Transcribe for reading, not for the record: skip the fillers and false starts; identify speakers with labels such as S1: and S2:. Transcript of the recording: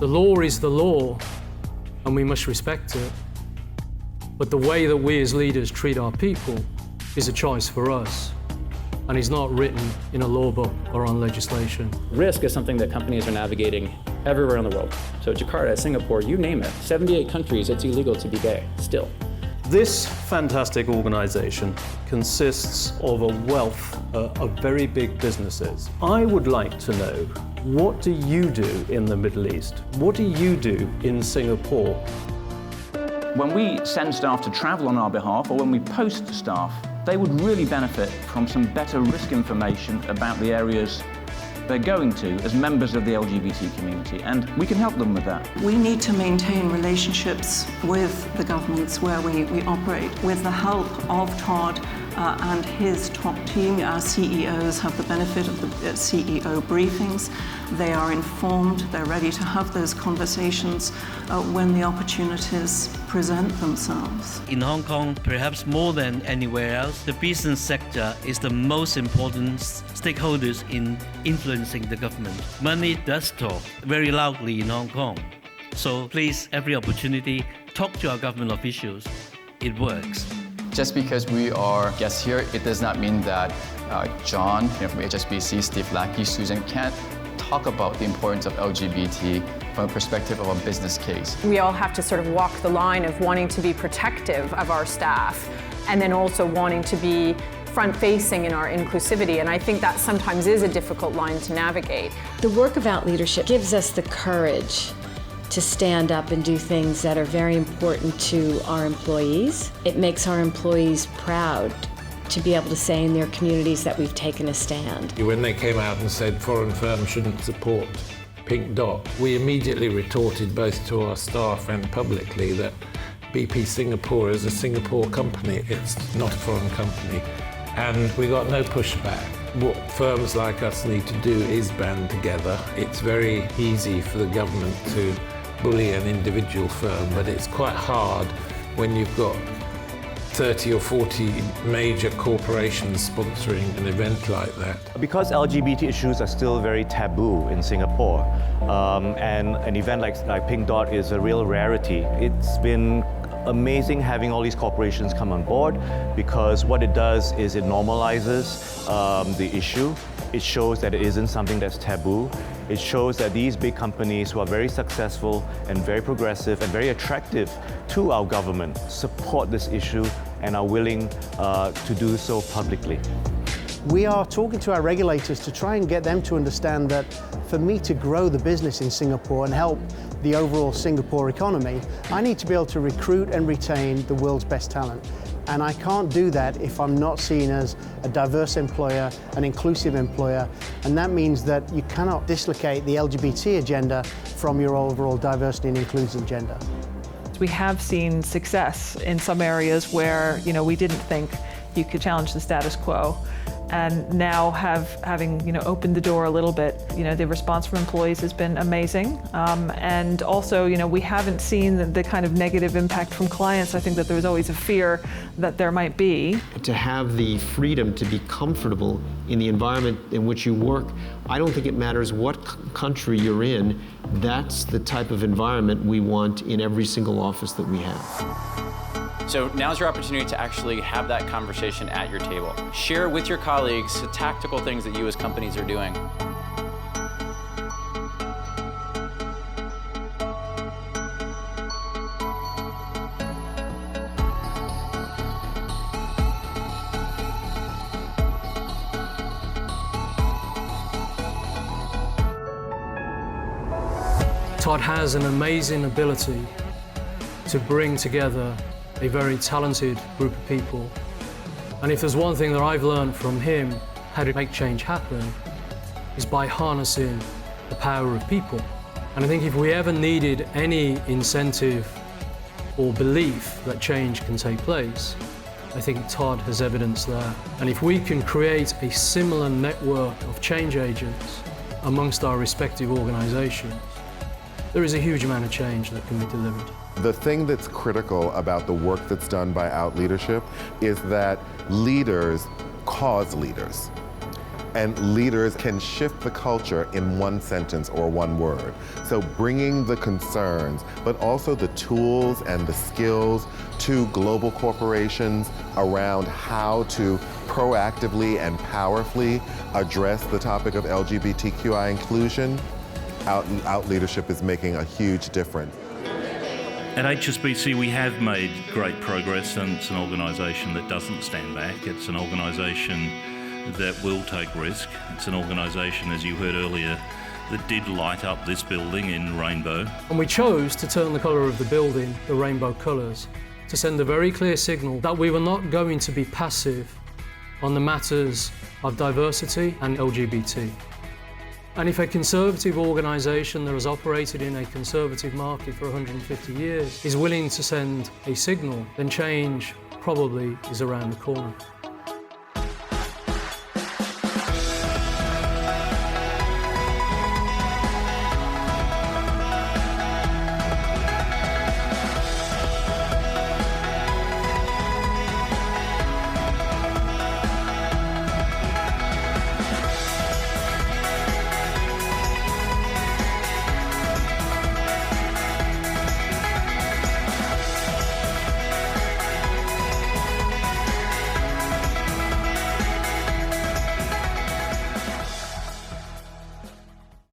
S1: The law is the law, and we must respect it. But the way that we as leaders treat our people is a choice for us, and is not written in a law book or on legislation.
S2: Risk is something that companies are navigating everywhere in the world. So Jakarta, Singapore, you name it. 78 countries, it's illegal to be gay, still.
S3: This fantastic organization consists of a wealth of very big businesses. I would like to know, what do you do in the Middle East? What do you do in Singapore?
S2: When we send staff to travel on our behalf, or when we post staff, they would really benefit from some better risk information about the areas they're going to as members of the LGBT community, and we can help them with that.
S4: We need to maintain relationships with the governments where we operate. With the help of Todd and his top team, our CEOs have the benefit of the CEO briefings. They are informed, they're ready to have those conversations when the opportunities present themselves.
S5: In Hong Kong, perhaps more than anywhere else, the business sector is the most important stakeholders in influencing the government. Money does talk very loudly in Hong Kong. So please, every opportunity, talk to our government officials. It works.
S6: Just because we are guests here, it does not mean that John from HSBC, Steve Lackey, Susan can't talk about the importance of LGBT from a perspective of a business case.
S7: We all have to sort of walk the line of wanting to be protective of our staff and then also wanting to be front-facing in our inclusivity, and I think that sometimes is a difficult line to navigate.
S8: The work of Out Leadership gives us the courage to stand up and do things that are very important to our employees. It makes our employees proud to be able to say in their communities that we've taken a stand.
S9: When they came out and said foreign firms shouldn't support Pink Dot, we immediately retorted both to our staff and publicly that BP Singapore is a Singapore company, it's not a foreign company. And we got no pushback. What firms like us need to do is band together. It's very easy for the government to bully an individual firm, but it's quite hard when you've got 30 or 40 major corporations sponsoring an event like that.
S10: Because LGBT issues are still very taboo in Singapore, and an event like Pink Dot is a real rarity. It's been amazing having all these corporations come on board, because what it does is it normalizes the issue. It shows that it isn't something that's taboo. It shows that these big companies who are very successful and very progressive and very attractive to our government support this issue and are willing to do so publicly.
S11: We are talking to our regulators to try and get them to understand that for me to grow the business in Singapore and help the overall Singapore economy, I need to be able to recruit and retain the world's best talent. And I can't do that if I'm not seen as a diverse employer, an inclusive employer, and that means that you cannot dislocate the LGBT agenda from your overall diversity and inclusion agenda.
S12: We have seen success in some areas where, we didn't think you could challenge the status quo. And now having opened the door a little bit, the response from employees has been amazing. And also, we haven't seen the kind of negative impact from clients. I think that there was always a fear that there might be.
S13: To have the freedom to be comfortable in the environment in which you work, I don't think it matters what country you're in. That's the type of environment we want in every single office that we have.
S14: So now's your opportunity to actually have that conversation at your table. Share with your colleagues the tactical things that you as companies are doing.
S1: Todd has an amazing ability to bring together a very talented group of people. And if there's one thing that I've learned from him, how to make change happen, is by harnessing the power of people. And I think if we ever needed any incentive or belief that change can take place, I think Todd has evidenced that. And if we can create a similar network of change agents amongst our respective organizations, there is a huge amount of change that can be delivered.
S15: The thing that's critical about the work that's done by Out Leadership is that leaders cause leaders. And leaders can shift the culture in one sentence or one word. So bringing the concerns, but also the tools and the skills to global corporations around how to proactively and powerfully address the topic of LGBTQI inclusion, out leadership is making a huge difference.
S16: At HSBC, we have made great progress, and it's an organisation that doesn't stand back. It's an organisation that will take risk. It's an organisation, as you heard earlier, that did light up this building in rainbow.
S1: And we chose to turn the colour of the building the rainbow colours to send a very clear signal that we were not going to be passive on the matters of diversity and LGBT. And if a conservative organisation that has operated in a conservative market for 150 years is willing to send a signal, then change probably is around the corner.